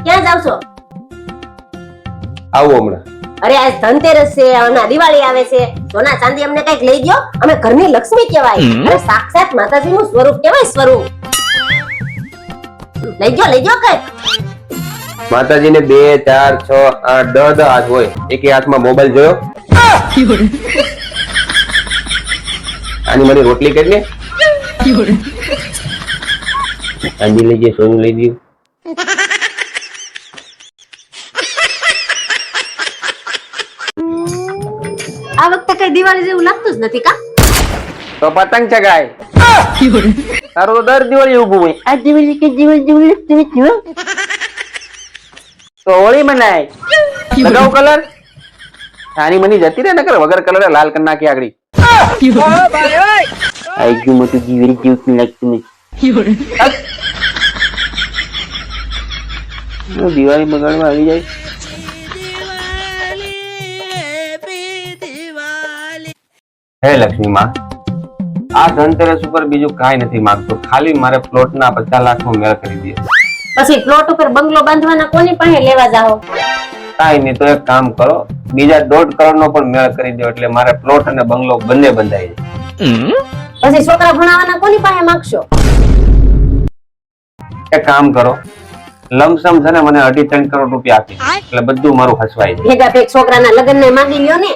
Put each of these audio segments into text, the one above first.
ક્યાં જાવ છો? આવો હમણાં. અરે આજ ધનતેરસ છે, હમણાં દિવાળી આવે છે, સોના ચાંદી અમને કઈક લઈ દ્યો. અમે ઘરની લક્ષ્મી કહેવાય, અરે સાક્ષાત માતાજીનું સ્વરૂપ કહેવાય, સ્વરૂપ. લઈ દ્યો કઈક. માતાજીને 2, 4, 6, 8, 10 હાથ હોય. એકે હાથમાં મોબાઈલ જોયો? આની મને રોટલી કરી લે. ચાંદી લઈ જાય, સોનું લઈ દઉં. આ વખતે કઈ દિવાળી જેવું લાગતું જ નથી કા? તો પતંગ ચગાય. તારું તો દર દિવાળી ઊભું હોય. આ દિવાળી કે દિવાળી જેવું લાગતું નથી. તો હોળી મનાય. લગાવ કલર. આની મની જતી રહે નકર વગર કલર લાલ કરી નાખી આગળી. આઈ ગયું મોટું દિવાળી જેવું લાગતું નથી. દિવાળી બગાડવા આવી જાય. હે લક્ષ્મી માં, આ ધનતેરસ ઉપર બીજું કાંઈ નથી માંગતો, ખાલી મારે પ્લોટ ના 50 લાખ નો મેળ કરી દે. પછી પ્લોટ ઉપર બંગલો બાંધવાના કોની પાસે લેવા જાઓ? કાંઈ નહીં તો એક કામ કરો, બીજા 1.5 કરોડ નો પણ મેળ કરી દો, એટલે મારે પ્લોટ અને બંગલો બંને બંધાઈ જાય. પછી છોકરા ભણાવવાના કોની પાસે માંગશો? એક કામ કરો, લમસમ છે ને મને 2.5-3 કરોડ રૂપિયા આપી, એટલે બધું મારું હસવાઈ જાય. ભેગા ભેગ છોકરાના લગ્ન ને માંગી લ્યો ને.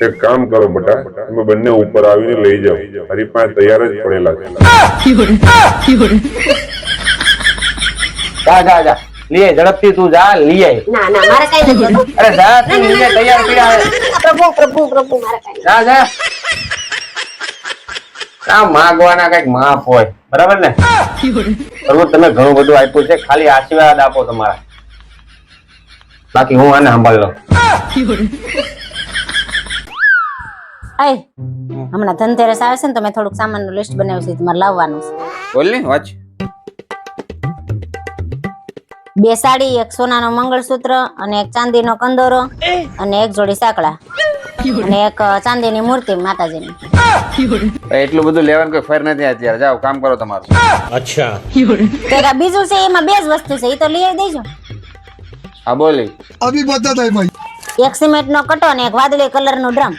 એક કામ કરો બેટા, તમે બંને ઉપર આવીને લઈ જાઓ, મારી પાસે તૈયાર જ પડેલા છે. જા લીએ, ઝડપથી તું જા લીએ. ના મારે કઈ નથી. અરે જા તું લીએ, તૈયાર પીડા. પ્રભુ મારે કઈ. જા આ માંગવાના કઈક માફ હોય, બરાબર ને? પ્રભુ તમે ઘણું બધું આપ્યું છે, ખાલી આશીર્વાદ આપો તમારા, બાકી હું આને સંભાળ લઉં. હમણાં ધનતેરસ આવે છે ને, તો મેં થોડુંક સામાનનું લિસ્ટ બનાવ્યું છે, તમારે લાવવાનું છે. બોલ ને વાંચ. 2 સાડી, 1 સોનાનો મંગળસૂત્ર અને 1 ચાંદીનો કંદોરો અને 1 જોડી સાંકળા અને 1 ચાંદીની મૂર્તિ માતાજીની. એટલું બધું લેવાનું કોઈ ફેર નથી અત્યારે. જાઓ કામ કરો તમારું. અચ્છા. તો બીજું છે એમાં 2 જ વસ્તુ છે, એ તો લઈ આવી દેજો. હા બોલી. अभी बता दे भाई. 1 સિમેન્ટનો કટો અને 1 વાદળી કલરનું ડ્રમ.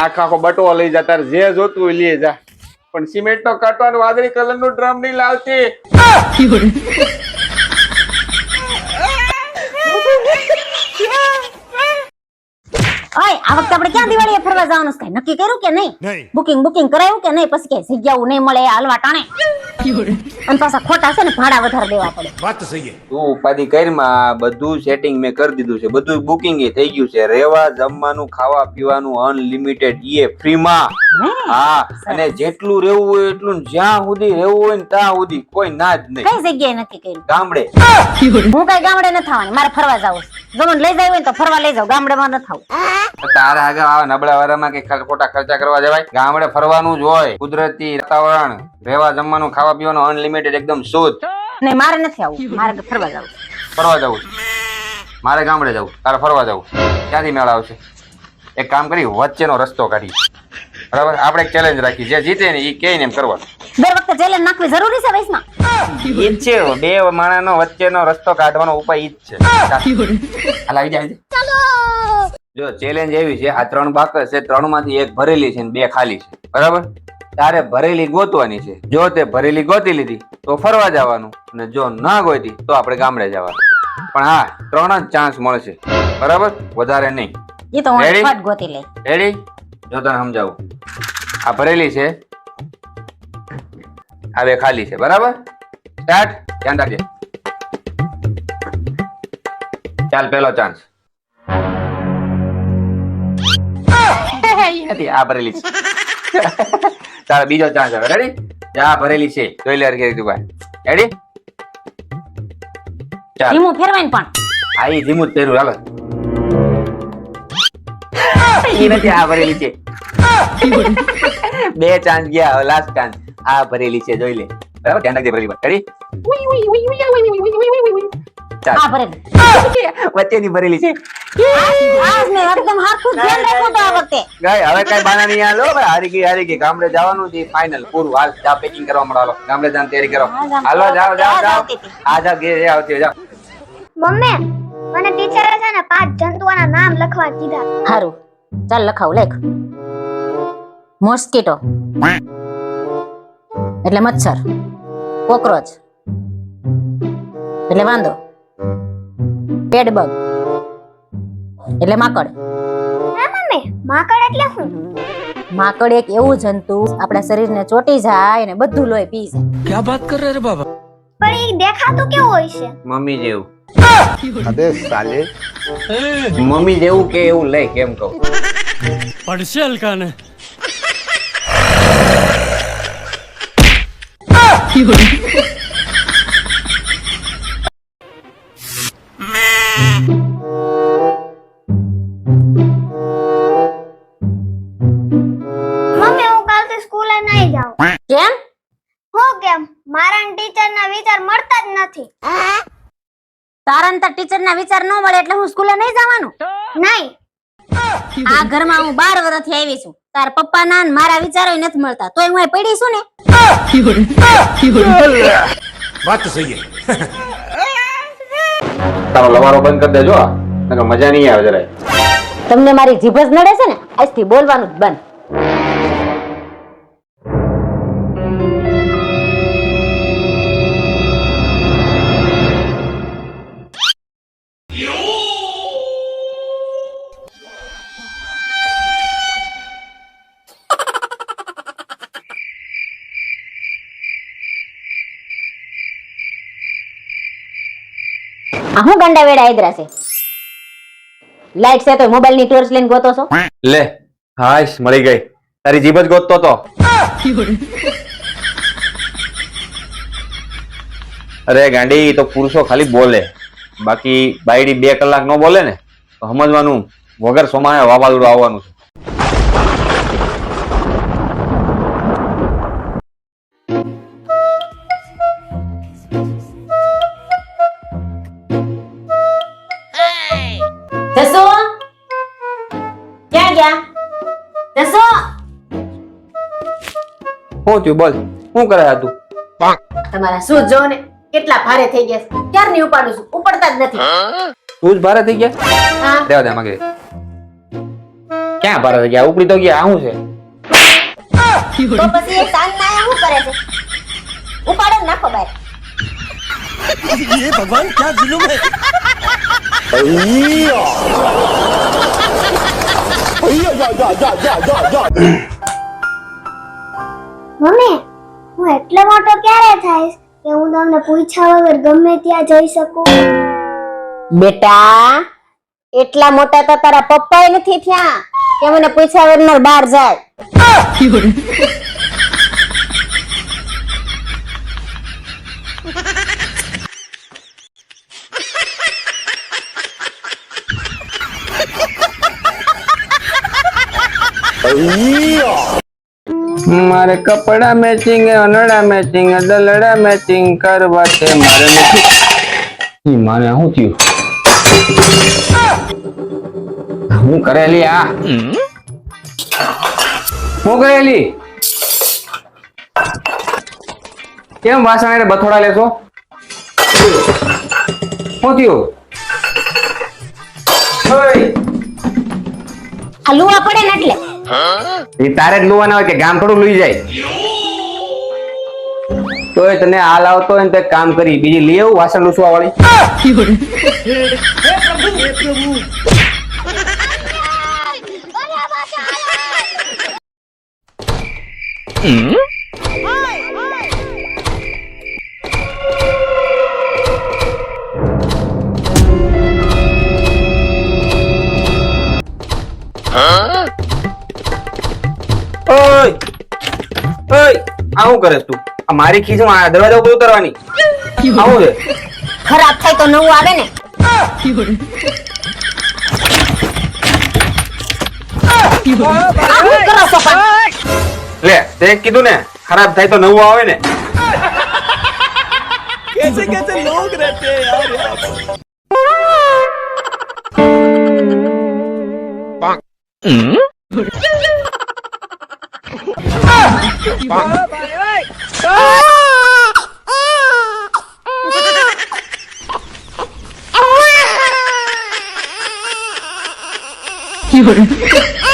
આખો બટવો લઈ જા, તારે જે જોતું હોય લઈ જા, પણ સિમેન્ટ નો કટો અને વાદળી કલર નું ડ્રમ નહીં લાવતી. ઓય આ વખતે આપણે ક્યાં દિવાળીએ ફરવા જવાનું છે? નક્કી કર્યું કે નહીં? બુકિંગ કરાયું કે નહીં? પછી કે જગ્યાઓ નહીં મળે હાલવા ટાણે, અને પાછા ખોટા છે ને ભાડા વધારે દેવા પડે. बात तो सही है. તું ઉપાધિ કરીમાં બધું સેટિંગ મેં કરી દીધું છે, બધું બુકિંગ થઈ ગયું છે, રહેવા જમવાનું ખાવા પીવાનું અનલિમિટેડ, એ ફ્રી માં. હા, અને જેટલું રહેવું હોય એટલું, જ્યાં સુધી રહેવું હોય ને ત્યાં સુધી, કોઈ ના જ નહીં. કઈ જગ્યાએ નક્કી કર્યું? ગામડે. હું કઈ ગામડે ન થવાની, મારે ફરવા જવું છે. જો મને લઈ જાય હોય તો ફરવા લઈ જાવ, ગામડેમાં ન થવું. તારા આગળ આવા નબળા વાળામાં કે ખોટા ખર્ચા કરવા જવાય? ગામડે ફરવાનું જ હોય, કુદરતી વાતાવરણ, રહેવા જમવાનું ખાવા પીવાનું અનલિમિટેડ, એકદમ શુદ્ધ. નહીં મારે નથી આવું, મારે ફરવા જવું. ફરવા જવું મારે, ગામડે જવું, તારે ફરવા જવું. ક્યાંથી મેળ આવશે? એક કામ કરી, વચ્ચેનો રસ્તો કાઢી, બરાબર? આપણે એક ચેલેન્જ રાખી, જે જીતે ને એ કે ને એમ કરવાનું. દર વખતે ચેલેન્જ નાખવી જરૂરી છે વૈષ્ણવ? ઈ જ છે, 2 માણસનો વચ્ચેનો રસ્તો કાઢવાનો ઉપાય ઈ જ છે. હાલ આવી જાય. જો ચેલેન્જ એવી છે, આ 3 બાકસ છે, 3 માંથી 1 ભરેલી છે ને 2 ખાલી છે, બરાબર? તારે ભરેલી ગોતવાની છે. જો તે ભરેલી ગોતી લીધી તો ફરવા જવાનું, અને જો ના ગોતી તો આપણે ગામડે જવાનું. પણ હા, 3 જ ચાન્સ મળશે, બરાબર? વધારે નહીં. એ તો હું Ready? ફટ ગોતી લઈ. રેડી? જો તને સમજાવું, આ ભરેલી છે, આ 2 ખાલી છે, બરાબર? સ્ટાર્ટ. ધ્યાન રાખજે. ચાલ, પહેલો ચાન્સ. આ ભરેલી છે. ચાલ, બીજો ચાન્સ હવે. રેડી? આ ભરેલી છે, જોઈ લે તું ભાઈ. રેડી? ચાલ. ધીમું ફેરવાય ને પણ. આ ઈ ધીમું જ પહેર્યું, હાલો. ઈ નથી, આ ભરેલી છે. 2 ચાન્સ ગયા, હવે લાસ્ટ ચાન્સ. આ ભરેલી છે, જોઈ લે, બરાબર? ધ્યાન રાખજે ભરેલી પર. રેડી? ચાલ. આ ભરેલી વચ્ચેની ભરેલી છે આજ મેં એકદમ હાથું ધ્યાન રાખ્યું તો આ વખતે ગાય હવે કઈ બાના નહીં હાલો ભાઈ હારી ગઈ ગામડે જવાનું છે ફાઇનલ પૂરું હાલ જા પેકિંગ કરવા મળો ગામડે જવાની તૈયારી કરો હાલો જાઓ આ જા ઘેર આવતી જાઓ મમ્મી મને ટીચરે છે ને 5 જંતુઓના નામ લખવા કીધા. હારું ચાલ લખાવ લેખ મોસ્કીટો એટલે મચ્છર કોકરોચ એટલે વાંદો બેડબગ એટલે માકડ હે મમ્મી માકડ એટલે શું? માકડ એક એવું જંતુ આપણા શરીરને ચોટી જાય અને બધું લોહી પી જાય. क्या बात कर रहे रे बाबा? પણ એ દેખાતું કેવું હોય છે? મમ્મી જેવું अबे साले મમ્મી જેવું કે એવું લઈ કેમ કહું પડશે હલકાને મમ્મી હું કાલથી સ્કૂલે નહીં જાઉં. કેમ હું કેમ? મારા ટીચરના વિચાર મળતા જ નથી. તારા ને તાર ટીચરના વિચાર ન મળે એટલે હું સ્કૂલે નહીં જવાનું. નહીં. આ ઘરમાં હું 12 વર્ષથી આવી છું. તાર પપ્પાના ને મારા વિચારો નથી મળતા તોય હું અહીં પડી છું ને. बात तो सही है. તારો લવારો બંધ કરી દેજો નકર મજા નહીં આવે જરાય તમને મારી જીભ જ નડે છે ને આજથી બોલવાનું જ બંધ. આ હું ગંડા વેડા આદરા છે લાઈટ છે તો મોબાઈલ ની ટોર્ચ લઈને ગોતો છો. લે હાશ મળી ગઈ તારી જીભ જ ગોતતો તો અરે ગાંડી તો પુરુષો ખાલી બોલે બાકી બાયડી 2 કલાક નો બોલે ને તો સમજવાનું વગર સોમાએ વાવાઝોડું આવવાનું છે જસો ક્યાં ગયા જસો શું થયું બોલ શું કરે આ તું તમારા શું જો ને કેટલા ભારે થઈ ગયા છે. ક્યારની ઉપાડું છું ઉપડતા જ નથી. તું જ ભારે થઈ ગયા હા દેવા દે માગે ક્યાં ભારે થઈ ગયા ઉપડી તો ગયા આ શું છે તો પછી એ સાંજ ના આયા શું કરે છે ઉપાડો ને નાખો બહાર. ये भगवान क्या जुलुम है. મમ્મી હું એટલો મોટો ક્યારે થઈશ કે હું તમને પૂછ્યા વગર ગમે ત્યાં જઈ શકું? બેટા એટલા મોટા તો તારા પપ્પાએ નથી થયા કે મને પૂછ્યા વગર બહાર જાય. મારે કપડા મેચિંગ અનડા મેચિંગ દલડા મેચિંગ કરવા છે મારે નથી મારે શું થયું હું કરેલી આ હું કરેલી કેમ વાસણ બથોડા લેશો શું થયું આ લુવા પડે ને એટલે એ તારે જ લુવાના હોય કે ગામ થોડું લઈ જાય તોય તને હાલ આવતો હોય ને તો એક કામ કરી બીજી લઈ આવું વાસણ લૂસવા વાળી ઓય ઓય આવું કરેસ તું આ મારી ખીચમાં આ દરવાજા ઉપર ઉતરવાની આવું છે ખરાબ થાય તો નવું આવે ને. આ શું કરો છો પણ? લે તે કીધું ને ખરાબ થાય તો નવું આવે ને कैसे कैसे लोग रहते हैं यार यहाँ पर। You're